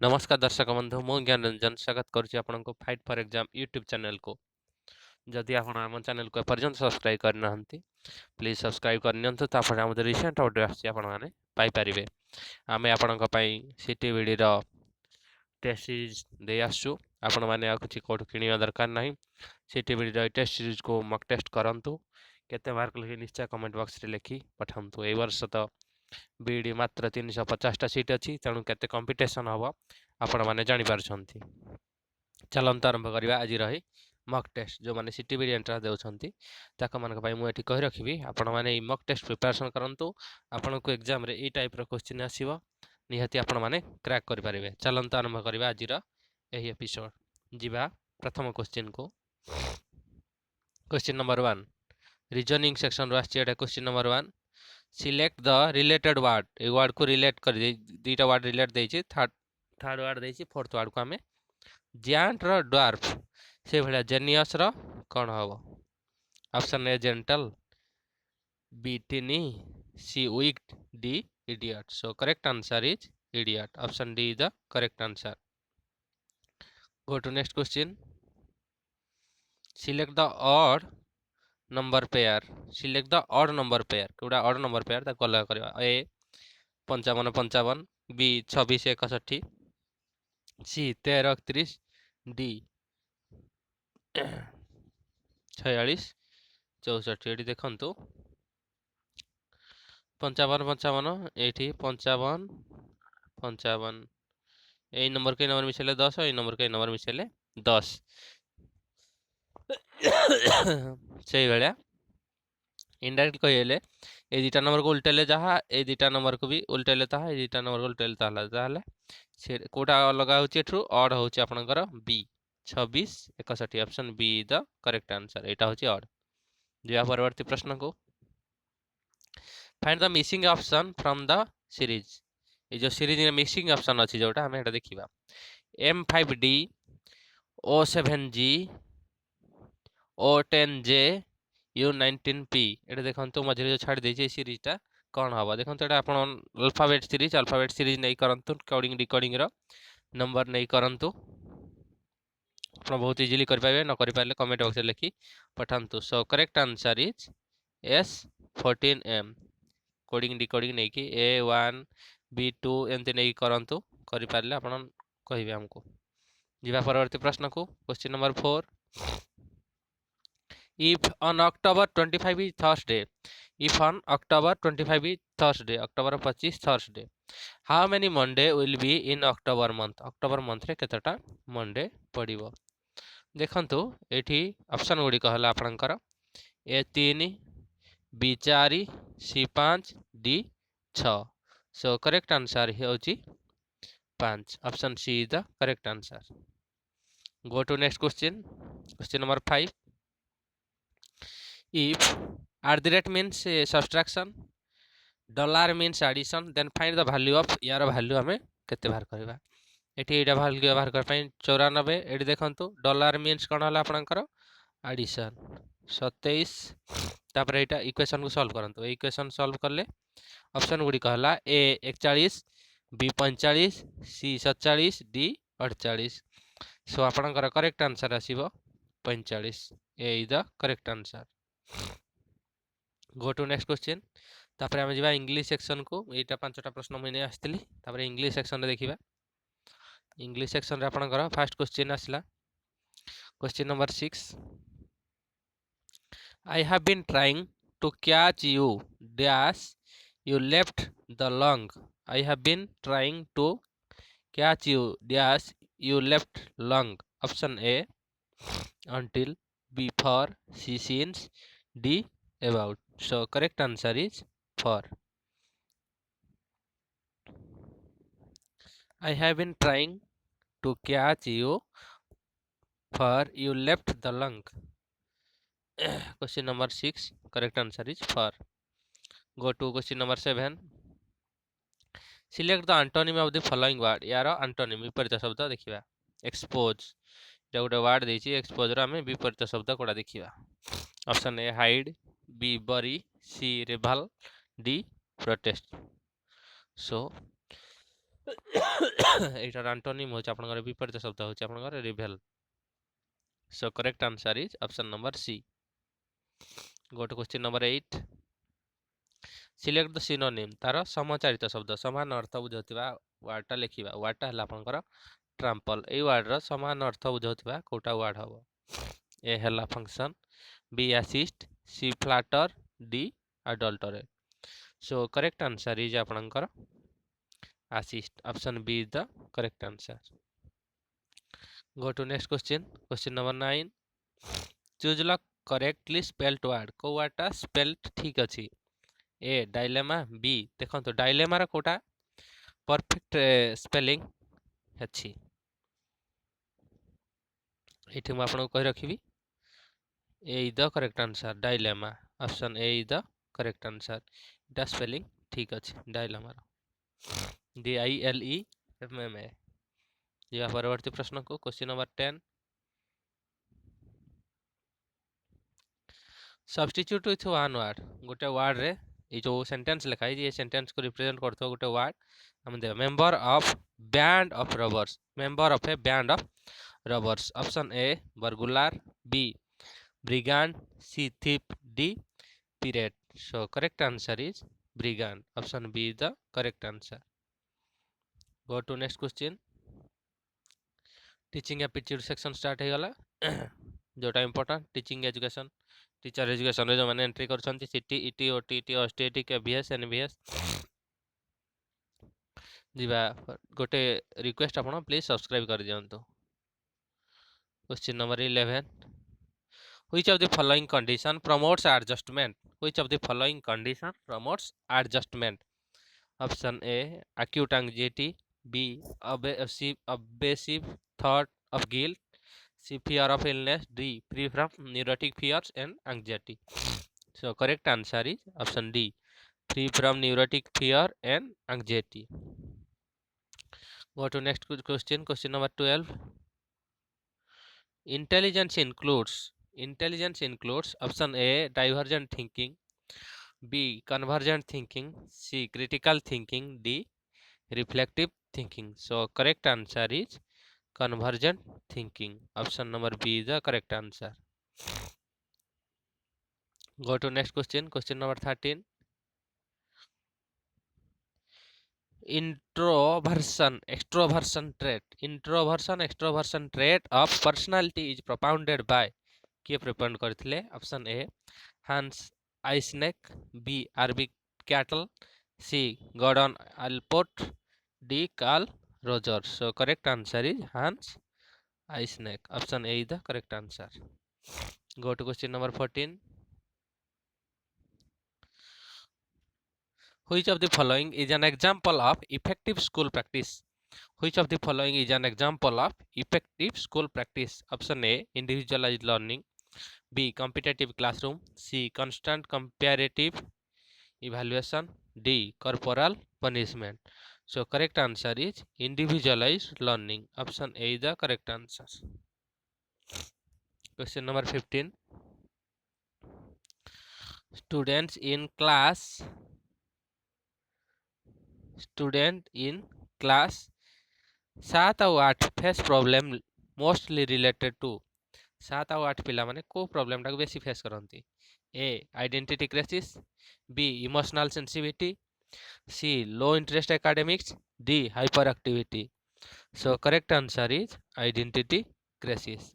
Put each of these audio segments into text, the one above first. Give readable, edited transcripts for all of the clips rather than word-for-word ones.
नमस्कार दर्शक बंधु मु ज्ञान रंजन स्वागत करुच्ची आपन को fight for exam YouTube channel को जदि आप आम चैनल को एपर्यंत सब्सक्राइब करना प्लीज सब्सक्राइब करनियंतु तापर हम रिसेंट अपडेट आसी आपण माने पाई परिबे आमे आपन को पई सीटीबीडी रो टेस्ट सीरीज दे आसु आपण माने आ कुछ कोड किनिया दरकार नाही सीटीबीडी रो टेस्ट सीरीज को मॉक टेस्ट करंतु केते मार्क लगे निश्चय कमेंट बॉक्स रे लिखी पठंतु ए वर्ष तो बीडी मात्र 350टा सीट अच्छी तेणु केते कंपटीशन हम आपण मैंने जापार चलते आरंभ करवा आज रही मक टेस्ट जो मैंने सीटीबीडी एंट्रांस देउछंती ताक मान मुझे कही रखी आपण मैंने मक टेस्ट प्रिपरेशन करूँ आपन को एग्जाम रे टाइप क्वेश्चन आसो निहाती आपण मैंने क्रैक करें चलते आरंभ करवा आज यही एपिसोड जीवा प्रथम क्वेश्चन को क्वेश्चन नंबर 1 रीजनिंग सेक्शन रो आछि एटा question number 1 select the related word ए वर्ड को रिलेट कर दीटा वर्ड रिलेट देछि थर्ड वर्ड देछि फोर्थ वर्ड को हमें जायंट रो ड्वार्फ से भला जेनियस रो कोन हबो option A gentle B tiny C weak D idiot so correct answer is idiot option D is the correct answer go to next question select the odd number pair select the odd number pair कोडा odd number pair ता colour करबा A 55 55 B 26 61 C 13 31 D 46 64 एटी देखंतु 55 55 एटी 55 55 ए number के number मिसेले 10 ए number के नंबर मिसेले 10 सही भलिया इनडायरेक्ट कहले ए दुटा नंबर को उल्टेले जहाँ ए दुटा नंबर को भी उल्टेले ताहा ए दुटा नंबर को उल्टेले ताहा ताहले से कोटा लगा होची एठु ऑड होची आपनकर B 26 61 option B the correct answer एटा होची ऑड जिया परवर्ती प्रश्न को find the missing option from the series A जो सीरीज में मिसिंग ऑप्शन अछि जोटा हम एटा देखिबा M5D O7G O10J U19P एटा देखंतु मझे जो छाड़ देछि सीरीजटा कोन हबा देखंतु एटा आपण अल्फाबेट सीरीज नै करंतु कोडिंग डिकोडिंग रो नंबर नै करंतु आपण बहुत इजीली कर पाबे न कर पाले कमेंट बॉक्स रे लिखि पठांतु so correct answer is S14M coding decoding नै कि A1 B2 एंते नै करंतु करि पाले आपण कहिबे हमको जीवा परवर्ती प्रश्न को question number 4 If on October 25 is Thursday, if on October 25 is Thursday, October 25 Thursday, how many Monday will be in October month? October month रे केतटा Monday पड़िबो देखंतु एठी ऑप्शन गुडी कहला आपनकर A3 B4 C5 D6 सो करेक्ट आंसर होची 5 option C is the correct answer go to next question number 5 if at the rate means subtraction dollar means addition then find the value of यार value हमें केते बाहर करबा एठी एटा value बाहर कर पई 94 एठी देखंतु डॉलर मींस कोन हला आपनकर एडिशन 27 तापर एटा इक्वेशन को सॉल्व करंतु इक्वेशन सॉल्व करले ऑप्शन गुडी कहला ए 41 बी 45 सी 47 डी 48 सो आपनकर करेक्ट आंसर आसीबो 45 A is the correct answer go to next question तापर हम जिबा इंग्लिश सेक्शन को एटा पांचटा प्रश्न मने आस्थिली तापर इंग्लिश सेक्शन रे देखिबा इंग्लिश सेक्शन रे आपनकर फर्स्ट क्वेश्चन आसला question number 6 I have been trying to catch you dash you left the lung I have been trying to catch you dash you left lung option A until B for C since D about so correct answer is for I have been trying to catch you for you left the lung question number 6 correct answer is for go to question number 7 select the antonym of the following word यार antonym विपरीत शब्द देखिबा expose जे गोटे word देछि expose रा हमें विपरीत शब्द कोडा देखिबा ऑप्शन ए हाइड बी बरी सी रिवल डी प्रोटेस्ट सो एटार एंटोनिम होच आपनकर विपरीत शब्द होच आपनकर रिवेल. So correct answer is option number C. Go to question number 8. Select the synonym. तार समचारित शब्द समान अर्थ बुझाउथिबा वर्डटा लिखिबा. वर्डटा हला आपनकर trample. एई वर्ड रो समान अर्थ बुझाउथिबा कोटा वर्ड हबो. ए हला function, B assist, C flatter, D adulterate. So correct answer is आपनकर assist. Option B is the correct answer. Go to next question. Question number 9. Choose the correctly spelled word. को वर्डटा spelled ठीक अछि. A dilemma, B देखंतु dilemma रा कोटा perfect spelling अछि. एठी म आपन कहि रखिबी. A is the correct answer dilemma. Option A is the correct answer. इटा स्पेलिंग ठीक अछि डायलेमा रा. DILEMMA. या परवर्ती प्रश्न को question number 10. Substitute with one word. गोटे वर्ड रे ये जो सेंटेंस लिखा है ये सेंटेंस को रिप्रेजेंट करतो गोटे वर्ड हम the member of band of robbers. Member of a band of robbers. Option A burglar, B brigand, C thief, D pirate. So correct answer is brigand. Option B is the correct answer. Go to next question. Teaching aptitude section start हे गला. जोटा important teaching education, teacher education रे जो माने entry करछंती सीटी, ET, OTT, ओस्टीटी, KBS, NBS जीवा गोटे request आपण please subscribe कर दियंतु. Question number 11. Which of the following condition promotes adjustment? Which of the following condition promotes adjustment? Option A acute anxiety, B abusive thought of guilt, C fear of illness, D free from neurotic fears and anxiety. So correct answer is option D, free from neurotic fear and anxiety. Go to next question. Question number 12. Intelligence includes option A divergent thinking, B convergent thinking, C critical thinking, D reflective thinking. So correct answer is convergent thinking. Option number B is the correct answer. Go to next question. Question number 13. Introversion extroversion trait of personality is propounded by. किए propound करथिले? Option A Hans Eysenck, B R.B. Cattle, C Gordon Allport, D Carl Rogers. So correct answer is Hans Eysenck. Option A is the correct answer. Go to question number 14. Which of the following is an example of effective school practice? Which of the following is an example of effective school practice? Option A individualized learning, B competitive classroom, C constant comparative evaluation, D corporal punishment. So correct answer is individualized learning. Option A is the correct answer. Question number 15. Students in class 7 ଆଉ 8 face problem mostly related to 7 ଆଉ 8 पिला माने को problem टाको बेसी face करंती. A identity crisis, B emotional sensitivity, C low interest academics, D hyperactivity. So correct answer is identity crisis.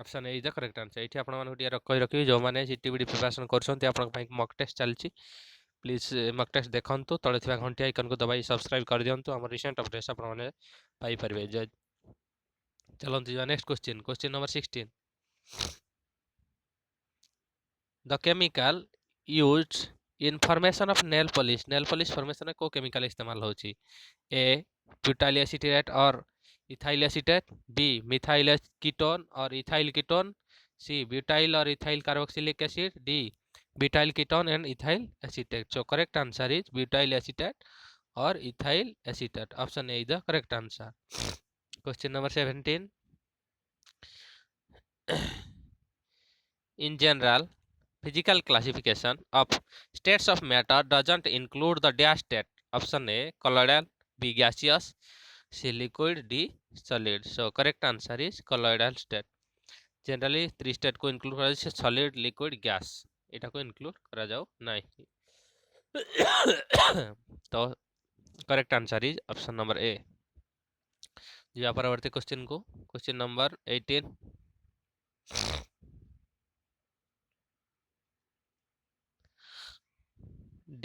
Option A is the correct answer. एठी आपण माने गुटिया रखै रखिबी जो माने सीटीबीडी प्रिपरेशन करछंती आपण पई मॉक टेस्ट चलची. प्लीज मॉक टेस्ट देखंतु तळे थिबा घंटी आइकन को दबाई सब्सक्राइब कर दियंतु. हमर रिसेंट अपडेट्स आपण माने पाई परबे. चलंतु जा next question. Question number 16. The chemical used in formation of nail polish formation में को chemical इस्तेमाल होची? A butyl acetate or ethyl acetate, B methyl ketone or ethyl ketone, C butyl or ethyl carboxylic acid, D butyl ketone and ethyl acetate. So correct answer is butyl acetate or ethyl acetate. Option A is the correct answer. Question number 17. In general, physical classification of states of matter doesn't include the dash state. Option A colloidal, B gaseous, C liquid, D solid. So correct answer is colloidal state. Generally 3 state को include करा जाए solid, liquid, gas. इटा को include करा जाओ नहीं. तो correct answer is option number A. या परवर्ती क्वेश्चन को question number 18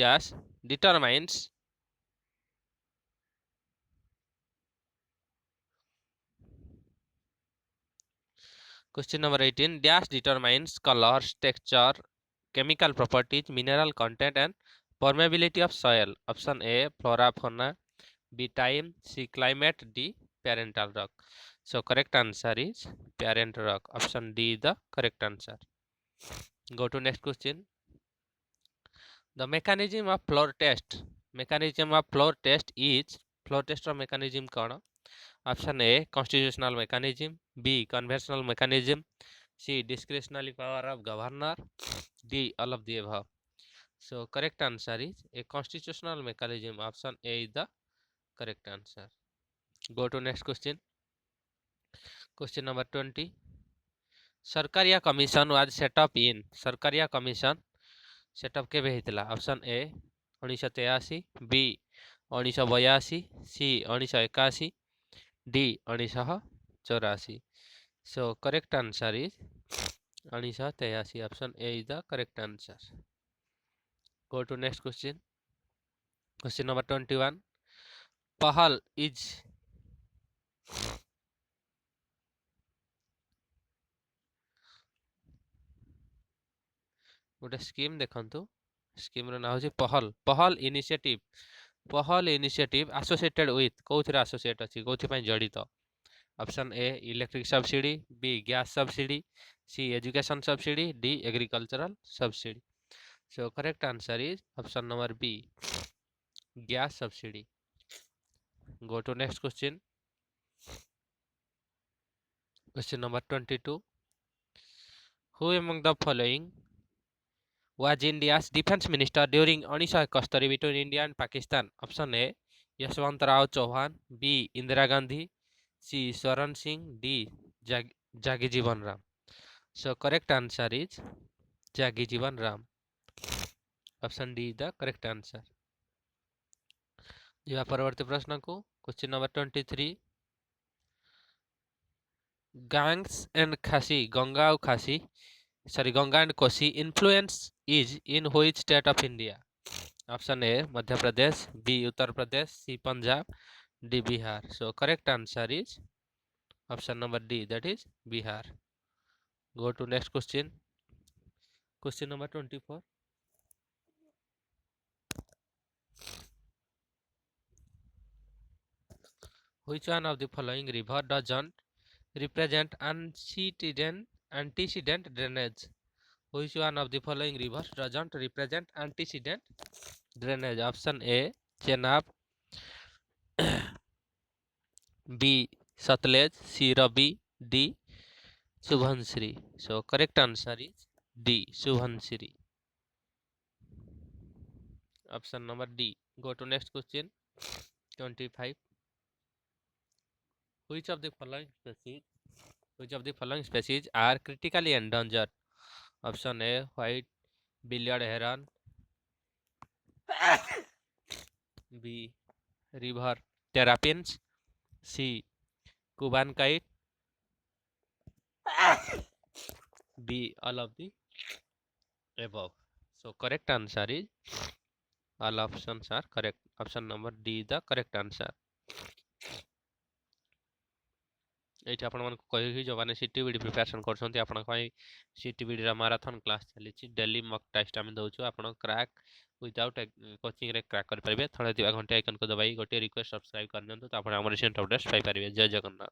dash determines question number 18 dash determines colors, texture, chemical properties, mineral content and permeability of soil. Option A flora fauna, B time, C climate, D parental rock. So correct answer is parent rock. Option D is the correct answer. Go to next question. The mechanism of floor test. Mechanism of floor test is floor test or mechanism कौन? Option A constitutional mechanism, B conventional mechanism, C discretionary power of governor, D all of the above. So correct answer is a constitutional mechanism. Option A is the correct answer. Go to next question. Question number 20. Sarkaria Commission was set up in. Sarkaria Commission set up केबे हेतला? Option A 1983, B 1982, C 1981, D 1984. So correct answer is 1983. Option A is the correct answer. Go to next question. Question number 21. Pahal is गोटे scheme देखंतु scheme रो ना हो Pahal Pahal initiative associated with कोथिरा associate अछि कोथि पय जड़ित. Option A electric subsidy, B gas subsidy, C education subsidy, D agricultural subsidy. So correct answer is option number B gas subsidy. Go to next question. Question number 22. Who among the following was India's defense minister during 1971 between India and Pakistan? Option A Yashwant Rao Chauhan, B Indira Gandhi, C Swaran Singh, D Jagi Jivan Ram. So correct answer is Jagi Jivan Ram. Option D is the correct answer. यह परवर्ती प्रश्न को question number 23. Gangs and Khasi, Ganga and Khasi, sorry, Ganga and Kosi influence is in which state of India? Option A Madhya Pradesh, B Uttar Pradesh, C Punjab, D Bihar. So correct answer is option number D, that is Bihar. Go to next question. Question number 24. Which one of the following river doesn't represent antecedent drainage? Which one of the following rivers doesn't represent antecedent drainage? Option A Chenab, B Satluj, C Ravi, D Subhansiri. So correct answer is D Subhansiri. Option number D. Go to next question. 25. Which of the following species are critically endangered? Option A white billiard heron, B river terrapins, C Cuban kite, B all of the above. So correct answer is all options are correct. Option number D is the correct answer. ଏଇଠି ଆପଣମାନଙ୍କୁ କହିବି ଯେଉଁମାନେ ସିଟିବିଡ଼ି preparation କରୁଛନ୍ତି ଆପଣଙ୍କ ପାଇଁ ସିଟିବିଡ଼ିର marathon class ଚାଲିଛି. Daily mock test ଆମେ ଦେଉଛୁ. ଆପଣ କ୍ରାକ୍ ୱିଦାଉଟ୍ କୋଚିଂରେ କ୍ରାକ୍ କରିପାରିବେ. ତଳେ ଥିବା ଘଣ୍ଟି ଆଇକନ୍କୁ ଦବାଇ ଗୋଟିଏ ରିକ୍ୱେଷ୍ଟ ସବସ୍କ୍ରାଇବ୍ କରିନିଅନ୍ତୁ. ତ ଆପଣ ଆମର ରିସେଣ୍ଟ ଅପଡେଟ୍ସ ପାଇପାରିବେ. ଜୟ ଜଗନ୍ନାଥ.